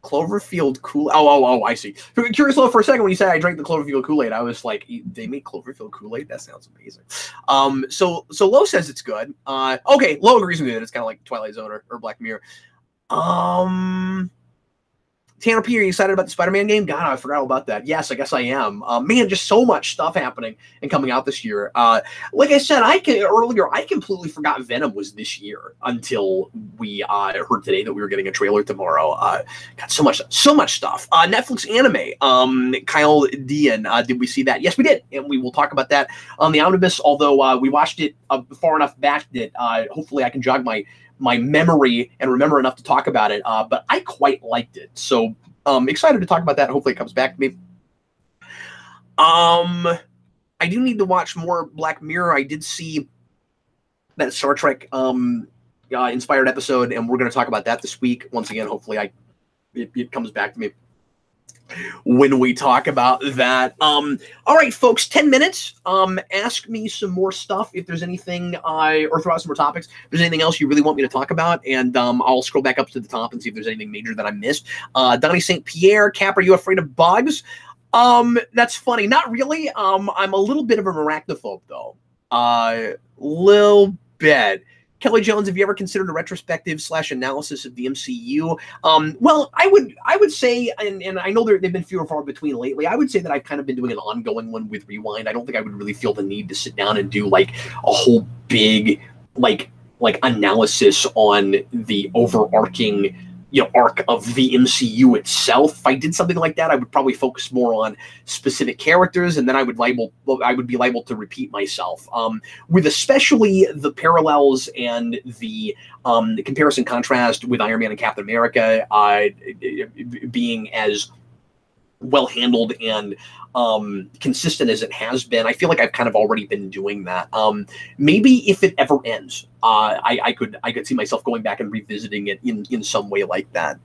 Cloverfield Kool-Aid. Oh, I see. Curious Love, for a second when you said I drank the Cloverfield Kool-Aid, I was like, they make Cloverfield Kool-Aid? That sounds amazing. So Lo says it's good. Okay, Lo agrees with me that it's kind of like Twilight Zone or Black Mirror. Tanner P, are you excited about the Spider-Man game? God, I forgot all about that. Yes, I guess I am. Man, just so much stuff happening and coming out this year. Like I said, I completely forgot Venom was this year until we heard today that we were getting a trailer tomorrow. Got so much stuff. Netflix anime. Kyle Dean, did we see that? Yes, we did, and we will talk about that on the Omnibus. Although we watched it far enough back that hopefully I can jog my memory and remember enough to talk about it, but I quite liked it. So excited to talk about that. Hopefully it comes back to me. I do need to watch more Black Mirror. I did see that Star Trek inspired episode, and we're going to talk about that this week. Once again, hopefully it comes back to me. when we talk about that. All right, folks, 10 minutes. Ask me some more stuff if there's anything, or throw out some more topics. If there's anything else you really want me to talk about, and I'll scroll back up to the top and see if there's anything major that I missed. Donnie St. Pierre, Cap, are you afraid of bugs? That's funny. Not really. I'm a little bit of an arachnophobe, though. Little bit. Kelly Jones, have you ever considered a retrospective / analysis of the MCU? Well, I would say, and I know they've been few and far between lately. I would say that I've kind of been doing an ongoing one with Rewind. I don't think I would really feel the need to sit down and do like a whole big like analysis on the overarching arc of the MCU itself. If I did something like that, I would probably focus more on specific characters, and then I would be liable to repeat myself. With especially the parallels and the comparison contrast with Iron Man and Captain America being as well handled and consistent as it has been. I feel like I've kind of already been doing that. Maybe if it ever ends, I could see myself going back and revisiting it in some way like that.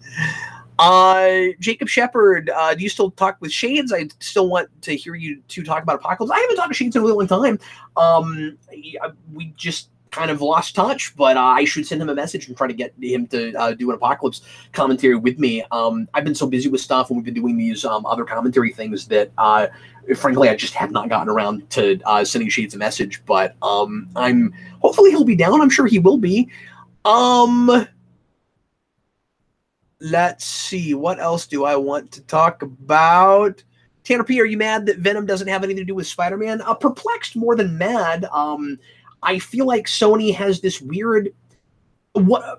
Jacob Shepard, do you still talk with Shades? I still want to hear you two talk about Apocalypse. I haven't talked to Shades in a really long time. We just kind of lost touch, but I should send him a message and try to get him to do an Apocalypse commentary with me. I've been so busy with stuff, and we've been doing these other commentary things that, frankly, I just have not gotten around to sending Shades a message. But hopefully he'll be down. I'm sure he will be. Let's see. What else do I want to talk about? Tanner P., are you mad that Venom doesn't have anything to do with Spider-Man? Perplexed more than mad. I feel like Sony has this weird. I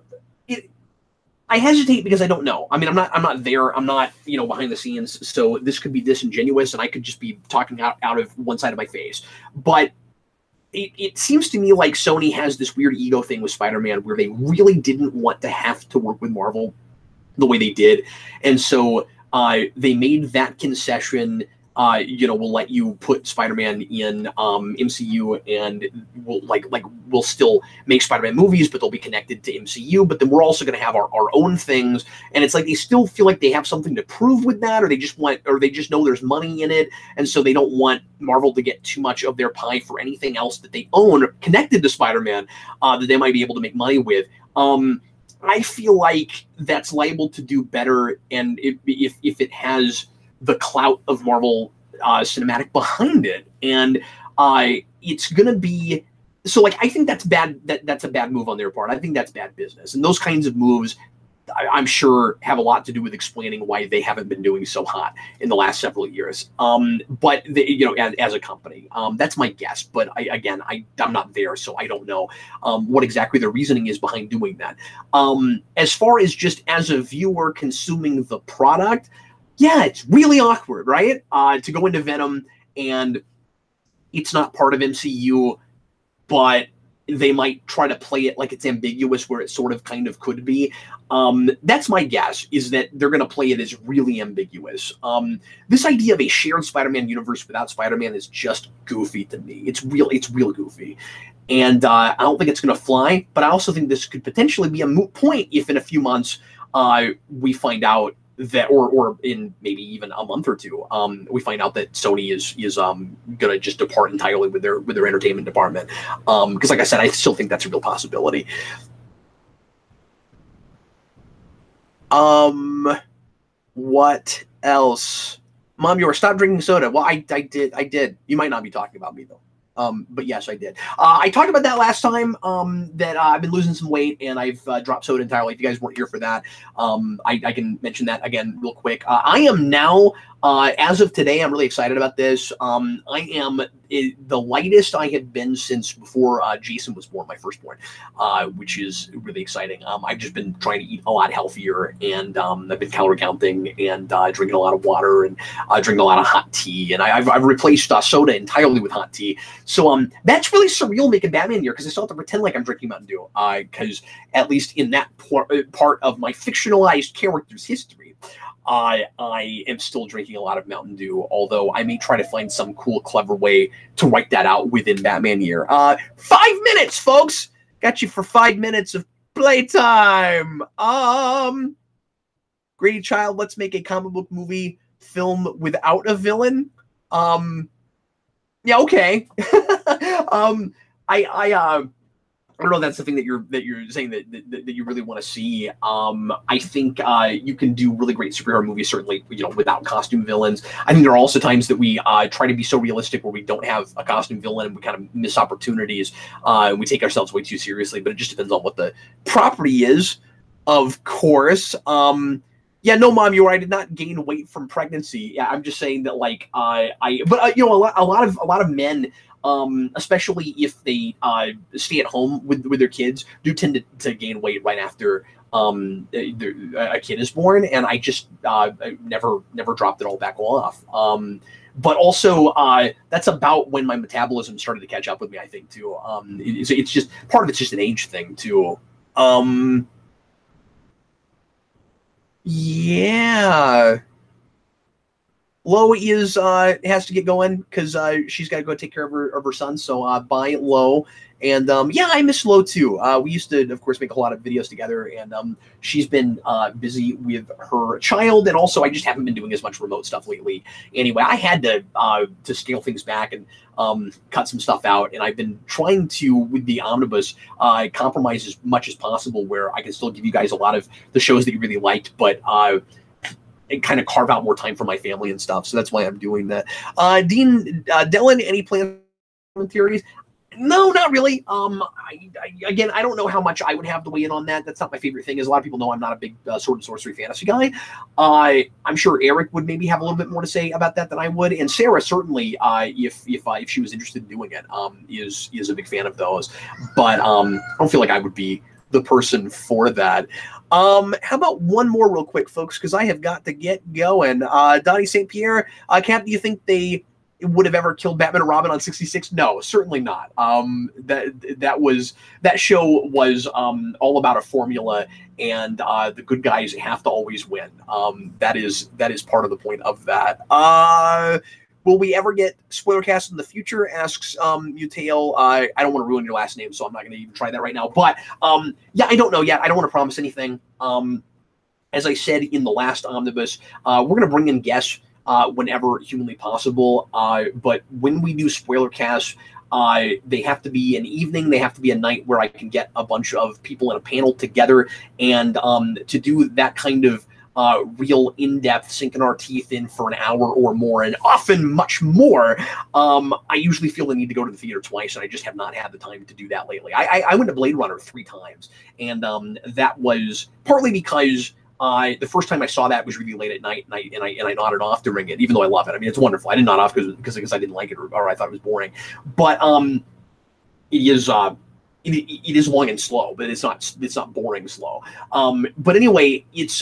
hesitate because I don't know. I mean, I'm not there. I'm not behind the scenes. So this could be disingenuous, and I could just be talking out of one side of my face. But it seems to me like Sony has this weird ego thing with Spider-Man, where they really didn't want to have to work with Marvel the way they did, and so they made that concession. We'll let you put Spider-Man in MCU, and we'll still make Spider-Man movies, but they'll be connected to MCU. But then we're also going to have our own things, and it's like they still feel like they have something to prove with that, or they just know there's money in it, and so they don't want Marvel to get too much of their pie for anything else that they own connected to Spider-Man that they might be able to make money with. I feel like that's liable to do better, and if it has the clout of Marvel Cinematic behind it, and it's gonna be so. Like, I think that's bad. That's a bad move on their part. I think that's bad business, and those kinds of moves, I'm sure, have a lot to do with explaining why they haven't been doing so hot in the last several years. But as a company, that's my guess. But I'm not there, so I don't know what exactly the reasoning is behind doing that. As far as just as a viewer consuming the product. Yeah, it's really awkward, right? To go into Venom and it's not part of MCU, but they might try to play it like it's ambiguous where it sort of kind of could be. That's my guess, is that they're going to play it as really ambiguous. This idea of a shared Spider-Man universe without Spider-Man is just goofy to me. It's real goofy. And I don't think it's going to fly, but I also think this could potentially be a moot point if in a few months we find out that, or in maybe even a month or two, we find out that Sony is gonna just depart entirely with their entertainment department. Because, like I said, I still think that's a real possibility. What else? Mom, you stop drinking soda. Well, I did. You might not be talking about me though. But yes, I did. I talked about that last time, that I've been losing some weight and I've dropped soda entirely. If you guys weren't here for that, I can mention that again real quick. I am now, as of today, I'm really excited about this. I am the lightest I have been since before Jason was born, my firstborn, which is really exciting. I've just been trying to eat a lot healthier, and I've been calorie counting and drinking a lot of water and drinking a lot of hot tea, and I've replaced soda entirely with hot tea. So that's really surreal making Batman here, because I still have to pretend like I'm drinking Mountain Dew, because at least in that part of my fictionalized character's history, I am still drinking a lot of Mountain Dew, although I may try to find some cool, clever way to write that out within Batman year. 5 minutes, folks! Got you for 5 minutes of playtime! Greedy Child, let's make a comic book movie film without a villain. Yeah, okay. I don't know if that's the thing that you're saying that you really want to see. I think you can do really great superhero movies, certainly, without costume villains. I think there are also times that we try to be so realistic where we don't have a costume villain and we kind of miss opportunities. And we take ourselves way too seriously, but it just depends on what the property is, of course. Yeah, no, Mom, you're right. I did not gain weight from pregnancy. Yeah, I'm just saying that, like, but a lot of men, especially if they stay at home with their kids, do tend to gain weight right after a kid is born, and I just never dropped it all back off. But also, that's about when my metabolism started to catch up with me, I think, too. It's just part of it's just an age thing, too. Yeah. Lo is has to get going because she's got to go take care of her son. So bye, Lo. And yeah, I miss Lo too. We used to, of course, make a lot of videos together, and she's been busy with her child, and also I just haven't been doing as much remote stuff lately. Anyway, I had to scale things back and cut some stuff out, and I've been trying to, with the omnibus, compromise as much as possible, where I can still give you guys a lot of the shows that you really liked, but and kind of carve out more time for my family and stuff. So that's why I'm doing that. Dean, Dylan, any plans on theories? No, not really. Again, I don't know how much I would have to weigh in on that. That's not my favorite thing. As a lot of people know, I'm not a big sword and sorcery fantasy guy. I'm sure Eric would maybe have a little bit more to say about that than I would, and Sarah certainly, if she was interested in doing it, is a big fan of those. But I don't feel like I would be the person for that. How about one more real quick, folks, because I have got to get going. Donnie St. Pierre, Cap, do you think they would have ever killed Batman and Robin on 66? No, certainly not. That show was all about a formula, and the good guys have to always win. That is part of the point of that. Will we ever get spoiler cast in the future? Asks Mutail. I don't want to ruin your last name, so I'm not going to even try that right now. But yeah, I don't know yet. I don't want to promise anything. As I said in the last omnibus, we're going to bring in guests whenever humanly possible. But when we do spoiler casts, they have to be an evening. They have to be a night where I can get a bunch of people in a panel together, and to do that kind of real in-depth, sinking our teeth in for an hour or more, and often much more, I usually feel the need to go to the theater twice, and I just have not had the time to do that lately. I went to Blade Runner 3 times, and that was partly because the first time I saw that was really late at night, and I nodded off during it, even though I love it. I mean, it's wonderful. I didn't nod off because I didn't like it, or I thought it was boring. But it is long and slow, but it's not boring slow. But anyway, it's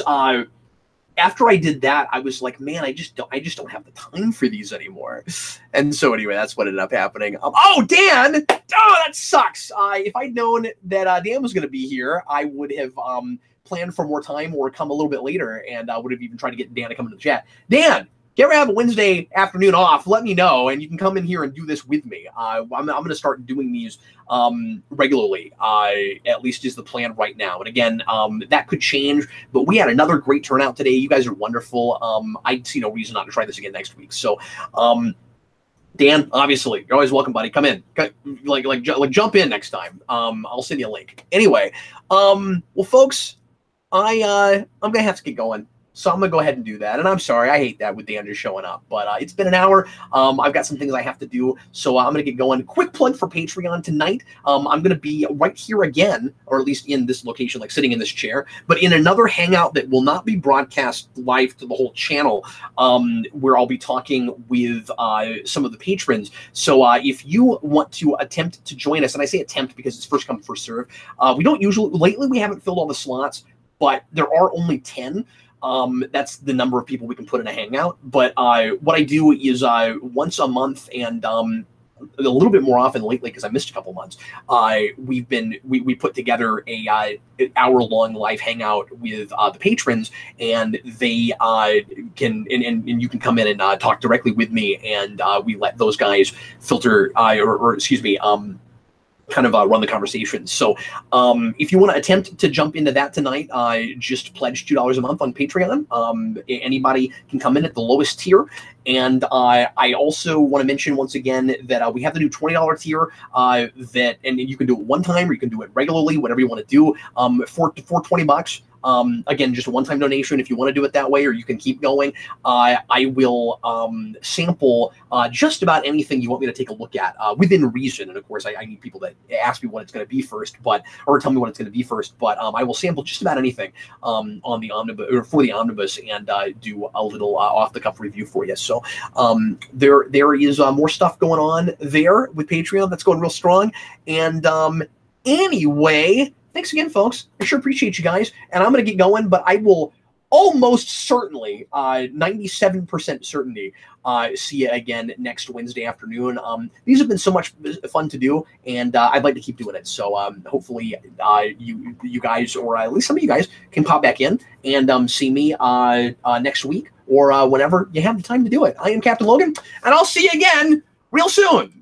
after I did that, I was like, man, I just don't have the time for these anymore. And so anyway, that's what ended up happening. Oh, Dan! Oh, that sucks. If I'd known that Dan was going to be here, I would have planned for more time or come a little bit later, and I would have even tried to get Dan to come into the chat. Dan, if you ever have a Wednesday afternoon off, let me know, and you can come in here and do this with me. I'm going to start doing these regularly, at least is the plan right now. And again, that could change, but we had another great turnout today. You guys are wonderful. I see no reason not to try this again next week. So, Dan, obviously, you're always welcome, buddy. Come in, like jump in next time. I'll send you a link. Anyway, well, folks, I'm gonna have to get going. So I'm going to go ahead and do that. And I'm sorry, I hate that with Dan just showing up. But it's been an hour. I've got some things I have to do. So I'm going to get going. Quick plug for Patreon tonight. I'm going to be right here again, or at least in this location, like sitting in this chair, but in another hangout that will not be broadcast live to the whole channel, where I'll be talking with some of the patrons. So if you want to attempt to join us, and I say attempt because it's first come, first serve, we don't usually, lately we haven't filled all the slots, but there are only 10. That's the number of people we can put in a hangout. But what I do is once a month, and a little bit more often lately because I missed a couple months, we put together a hour-long live hangout with the patrons, and they can and you can come in and talk directly with me, and we let those guys filter or excuse me kind of run the conversation. So if you want to attempt to jump into that tonight, just pledge $2 a month on Patreon. Anybody can come in at the lowest tier. And I also want to mention once again that we have the new $20 tier and you can do it one time or you can do it regularly, whatever you want to do, for $20. Again, just a one-time donation if you want to do it that way, or you can keep going. I will sample just about anything you want me to take a look at within reason. And of course, I need people that ask me what it's going to be first, or tell me what it's going to be first. But I will sample just about anything on the omnibus or for the omnibus and do a little off-the-cuff review for you. So there is more stuff going on there with Patreon that's going real strong. And anyway. Thanks again, folks. I sure appreciate you guys. And I'm going to get going, but I will almost certainly, 97% certainty, see you again next Wednesday afternoon. These have been so much fun to do, and I'd like to keep doing it. So hopefully you guys, or at least some of you guys, can pop back in and see me next week or whenever you have the time to do it. I am Captain Logan, and I'll see you again real soon.